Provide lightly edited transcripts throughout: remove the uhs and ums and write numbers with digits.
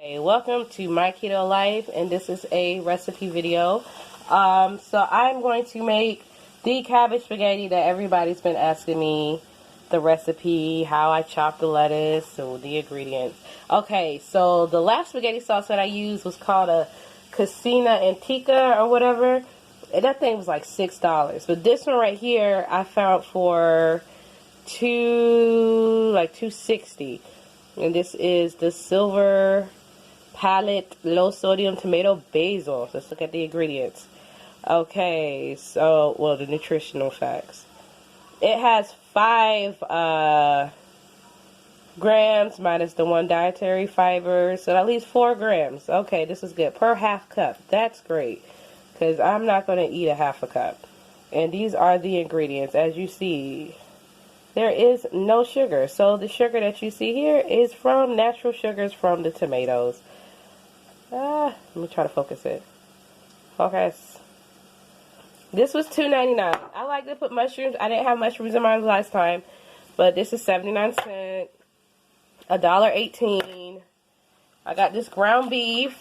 Hey, welcome to my keto life, and this is a recipe video. So I'm going to make the cabbage spaghetti that everybody's been asking me the recipe, how I chop the lettuce, so the ingredients. Okay, so the last spaghetti sauce that I used was called a Casina Antica or whatever, and that thing was like $6. But this one right here I found for $2.60, and this is the Sliver Palate low sodium tomato basil. Let's look at the ingredients. Okay, so the nutritional facts. It has 5 grams minus the 1 dietary fiber, so at least 4 grams. Okay, this is good per half cup. That's great, because I'm not going to eat a half a cup. And these are the ingredients. As you see, there is no sugar, so the sugar that you see here is from natural sugars from the tomatoes. Let me try to focus it. Focus. This was $2.99. I like to put mushrooms. I didn't have mushrooms in mine last time, but this is 79 cents. $1.18. I got this ground beef.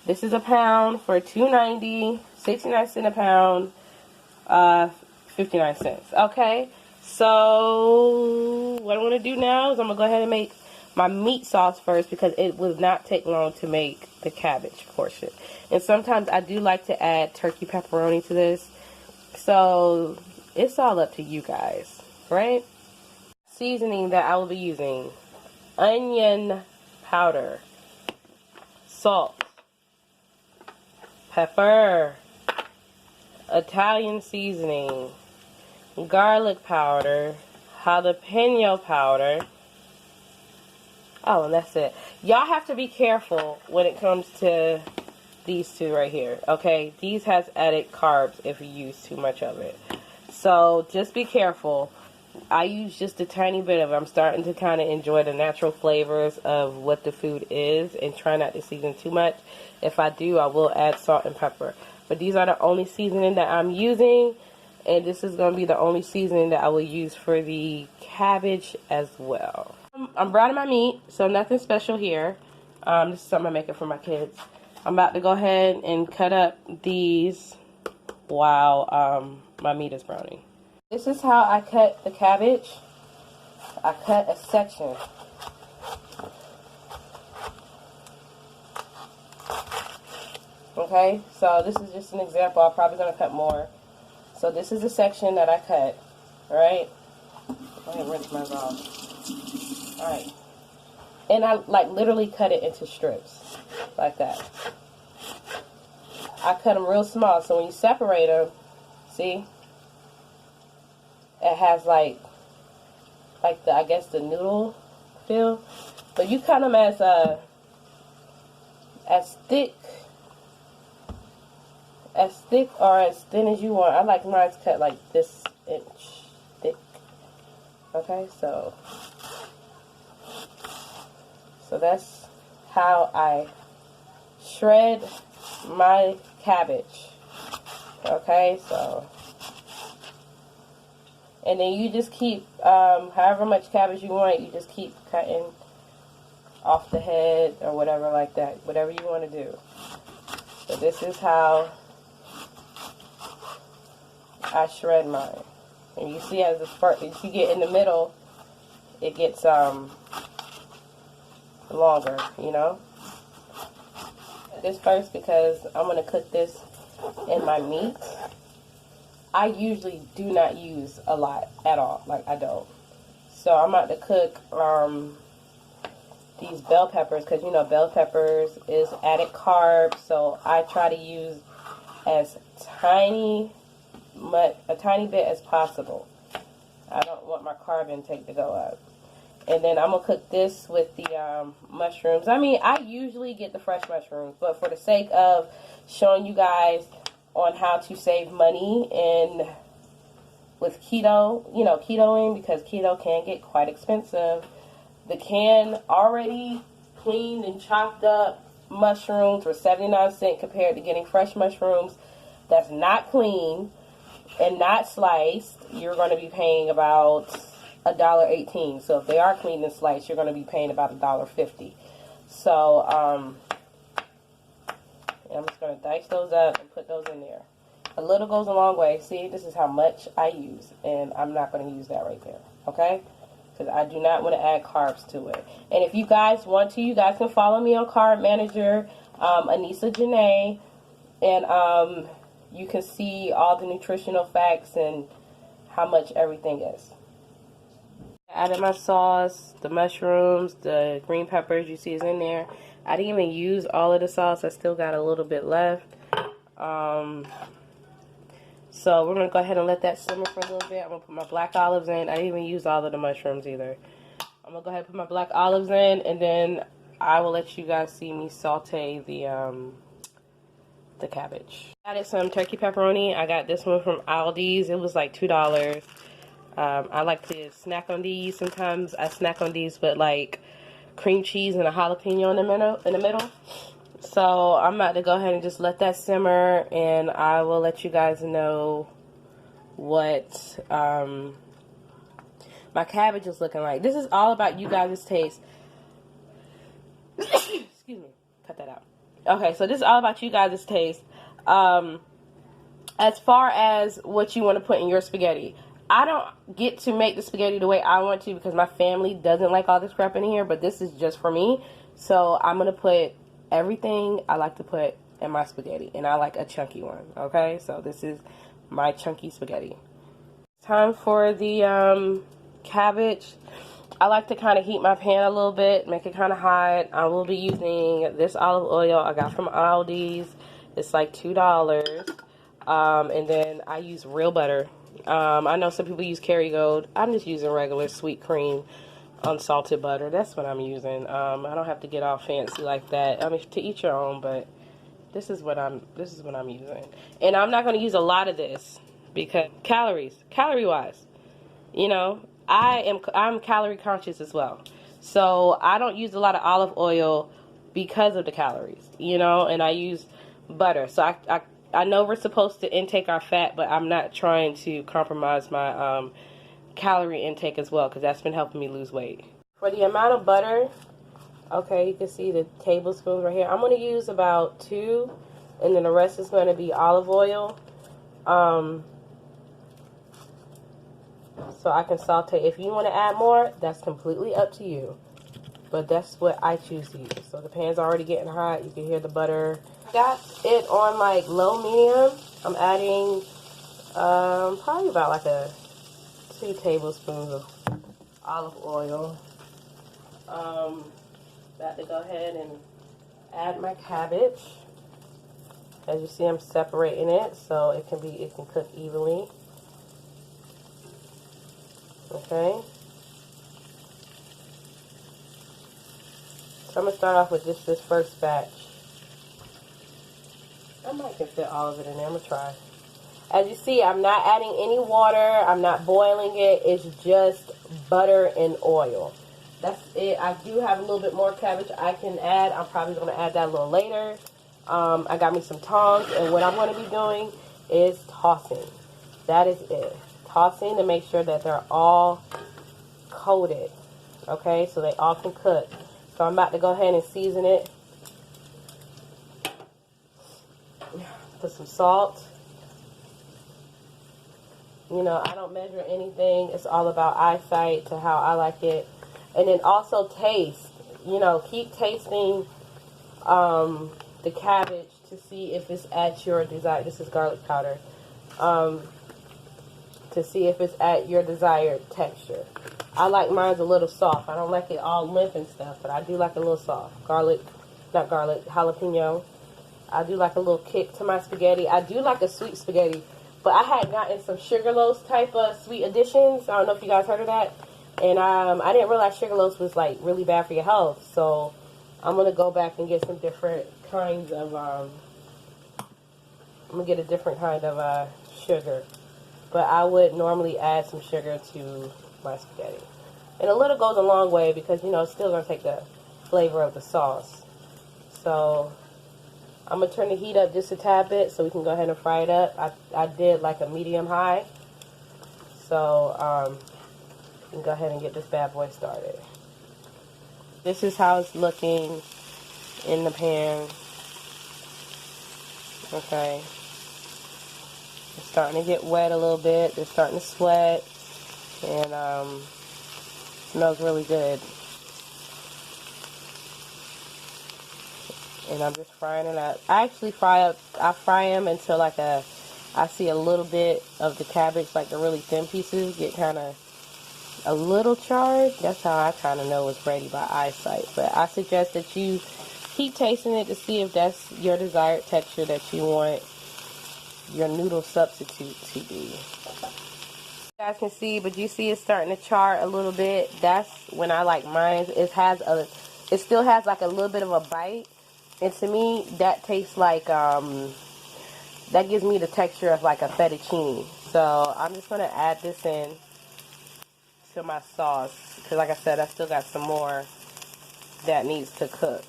This is a pound for $2.90. 69 cents a pound. 59 cents. Okay. So what I'm going to do now is I'm going to go ahead and make my meat sauce first, because it will not take long to make the cabbage portion. And sometimes I do like to add turkey pepperoni to this. So it's all up to you guys, right? Seasoning that I will be using: onion powder, salt, pepper, Italian seasoning, garlic powder, jalapeno powder. Oh, and that's it. Y'all have to be careful when it comes to these two right here, okay? These has added carbs if you use too much of it. So just be careful. I use just a tiny bit of it. I'm starting to kind of enjoy the natural flavors of what the food is and try not to season too much. If I do, I will add salt and pepper. But these are the only seasoning that I'm using, and this is going to be the only seasoning that I will use for the cabbage as well. I'm browning my meat, so nothing special here. This is something I'm making for my kids. I'm about to go ahead and cut up these while my meat is browning. This is how I cut the cabbage. I cut a section. Okay, so this is just an example. I'm probably going to cut more. So this is the section that I cut, right? Go ahead and rinse my off. Alright. And I literally cut it into strips. Like that. I cut them real small, so when you separate them, see? It has like the, I guess, the noodle feel. But you cut them as thick or as thin as you want. I like mine cut like this inch thick. Okay, so that's how I shred my cabbage. Okay, so, and then you just keep, however much cabbage you want, you just keep cutting off the head or whatever like that, whatever you want to do. So this is how I shred mine. And you see, as you get in the middle, it gets longer, you know. This first, because I'm going to cook this in my meat. I usually do not use a lot at all, like I don't. So I'm about to cook these bell peppers, because you know bell peppers is added carbs, so I try to use as a tiny bit as possible. I don't want my carb intake to go up. And then I'm going to cook this with the mushrooms. I mean, I usually get the fresh mushrooms, but for the sake of showing you guys on how to save money with keto, you know, ketoing, because keto can get quite expensive. The can already cleaned and chopped up mushrooms for 79 cents compared to getting fresh mushrooms that's not clean and not sliced. You're going to be paying about $1.18. So if they are clean and sliced, you're going to be paying about $1.50. So, I'm just going to dice those up and put those in there. A little goes a long way. See, this is how much I use, and I'm not going to use that right there, okay? Because I do not want to add carbs to it. And if you guys want to, you guys can follow me on Carb Manager, Anissa Janae, and you can see all the nutritional facts and how much everything is. I added my sauce, the mushrooms, the green peppers you see is in there. I didn't even use all of the sauce. I still got a little bit left. So we're going to go ahead and let that simmer for a little bit. I'm going to put my black olives in. I didn't even use all of the mushrooms either. I'm going to go ahead and put my black olives in, and then I will let you guys see me saute the cabbage. I added some turkey pepperoni. I got this one from Aldi's. It was like $2. I like to snack on these. Sometimes I snack on these with like cream cheese and a jalapeno in the middle. So I'm about to go ahead and just let that simmer, and I will let you guys know what my cabbage is looking like. This is all about you guys' taste. Excuse me. Cut that out. Okay, so this is all about you guys' taste. As far as what you want to put in your spaghetti, I don't get to make the spaghetti the way I want to because my family doesn't like all this crap in here, but this is just for me. So I'm going to put everything I like to put in my spaghetti, and I like a chunky one, okay? So this is my chunky spaghetti. Time for the cabbage. I like to kind of heat my pan a little bit, make it kind of hot. I will be using this olive oil I got from Aldi's. It's like $2. And then I use real butter. I know some people use Kerrygold. I'm just using regular sweet cream unsalted butter. That's what I'm using. I don't have to get all fancy like that. I mean, to each your own, but this is what I'm using. And I'm not going to use a lot of this because calorie wise, you know, I'm calorie conscious as well. So I don't use a lot of olive oil because of the calories, you know, and I use butter. So I know we're supposed to intake our fat, but I'm not trying to compromise my calorie intake as well, because that's been helping me lose weight. For the amount of butter, okay, you can see the tablespoons right here. I'm going to use about 2, and then the rest is going to be olive oil. So I can saute. If you want to add more, that's completely up to you. But that's what I choose to use. So the pan's already getting hot. You can hear the butter. Got it on like low medium. I'm adding probably about like 2 tablespoons of olive oil. About to go ahead and add my cabbage. As you see, I'm separating it so it can cook evenly. Okay. So I'm gonna start off with just this first batch. I might can fit all of it in there. I'm gonna try. As you see, I'm not adding any water. I'm not boiling it. It's just butter and oil. That's it. I do have a little bit more cabbage I can add. I'm probably going to add that a little later. I got me some tongs, and what I'm going to be doing is tossing. That is it. Tossing to make sure that they're all coated. Okay, so they all can cook. So I'm about to go ahead and season it. Put some salt. You know, I don't measure anything. It's all about eyesight to how I like it. And then also taste. You know, keep tasting the cabbage to see if it's at your desired. This is garlic powder. To see if it's at your desired texture. I like mine a little soft. I don't like it all limp and stuff, but I do like a little soft. Jalapeno. I do like a little kick to my spaghetti. I do like a sweet spaghetti. But I had gotten some Sugarloaf type of sweet additions. I don't know if you guys heard of that. And I didn't realize Sugarloaf was like really bad for your health. So I'm going to go back and get some different kinds of, I'm going to get a different kind of sugar. But I would normally add some sugar to my spaghetti. And a little goes a long way because, you know, it's still going to take the flavor of the sauce. So I'm going to turn the heat up just a tad bit so we can go ahead and fry it up. I did like a medium high. So we can go ahead and get this bad boy started. This is how it's looking in the pan. Okay. It's starting to get wet a little bit. They're starting to sweat. And smells really good. And I'm just frying it up. I actually fry them until like I see a little bit of the cabbage, like the really thin pieces, get kind of a little charred. That's how I kind of know it's ready by eyesight. But I suggest that you keep tasting it to see if that's your desired texture that you want your noodle substitute to be. You guys can see, but you see it's starting to char a little bit. That's when I like mine. It still has like a little bit of a bite. And to me, that tastes like, that gives me the texture of like a fettuccine. So I'm just going to add this in to my sauce. Because like I said, I still got some more that needs to cook.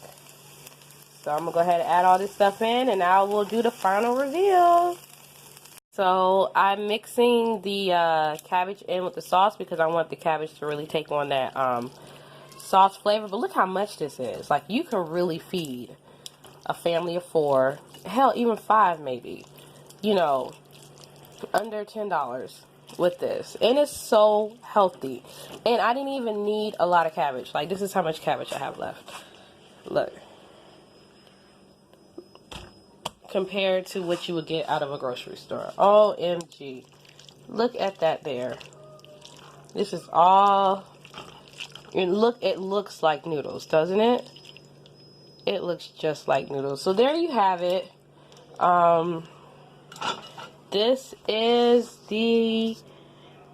So I'm going to go ahead and add all this stuff in, and I will do the final reveal. So I'm mixing the cabbage in with the sauce because I want the cabbage to really take on that sauce flavor. But look how much this is. Like, you can really feed a family of 4, hell, even 5 maybe, you know, under $10 with this. And it's so healthy. And I didn't even need a lot of cabbage. Like, this is how much cabbage I have left. Look. Compared to what you would get out of a grocery store. OMG. Look at that there. This is all, and look, it looks like noodles, doesn't it? It looks just like noodles. So there you have it. This is the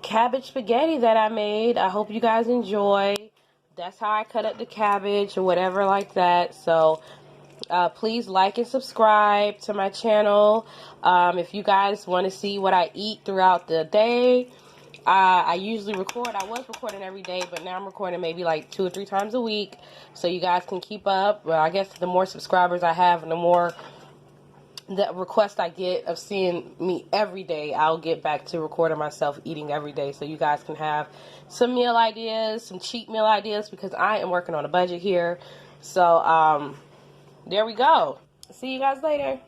cabbage spaghetti that I made. I hope you guys enjoy. That's how I cut up the cabbage or whatever like that. So please like and subscribe to my channel. If you guys want to see what I eat throughout the day, I usually record. I was recording every day, but now I'm recording maybe like 2 or 3 times a week, so you guys can keep up. Well, I guess the more subscribers I have and the more the request I get of seeing me every day, I'll get back to recording myself eating every day, so you guys can have some meal ideas, some cheap meal ideas, because I am working on a budget here. So there we go. See you guys later.